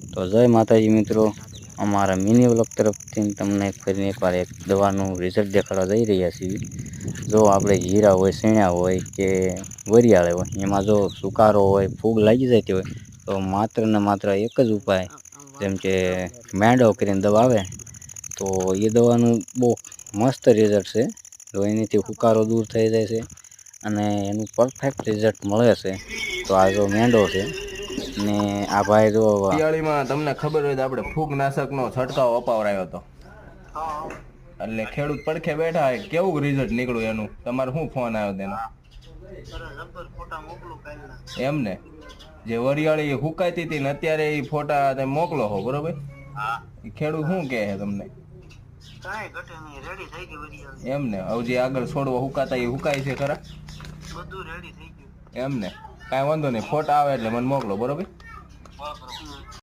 તો જય માતાજી મિત્રો, અમારા મિની વ્લોગ તરફથી તમને ફરીને એકવાર એક દવાનું રિઝલ્ટ દેખાડવા જઈ રહ્યા છીએ. જો આપણે જીરા હોય, શેણા હોય કે વરિયાળ હોય, એમાં જો સુકારો હોય, ફૂગ લાગી જતી હોય તો માત્ર ને માત્ર એક જ ઉપાય, જેમ કે મેંડો કરીને દવા આવે તો એ દવાનું બહુ મસ્ત રિઝલ્ટ છે. તો એનાથી હુકારો દૂર થઈ જાય છે અને એનું પરફેક્ટ રિઝલ્ટ મળે છે. તો આ જો મેંડો છે ને આ ભાઈ જો દિવાળીમાં તમને ખબર હોય તો આપણે ફૂગનાશકનો છંટકાવ અપાવરાયો હતો. એટલે ખેડૂત પડખે બેઠા હોય, કેવું રિઝલ્ટ નીકળ્યું એનું? તમારે શું ફોન આવ્યો તેનો? એમ ને, જે વરિયાળી હુકાતી હતી ને અત્યારે એ ફોટા તમે મોકલો હો, બરોબર? ખેડૂત શું કહે છે તમને? એમ ને, હવે જે આગળ છોડવા હુકાતા એ હુકાય છે ખરા? એમ ને, કાંઈ વાંધો નહીં, ફોટા આવે એટલે મને મોકલો, બરોબર?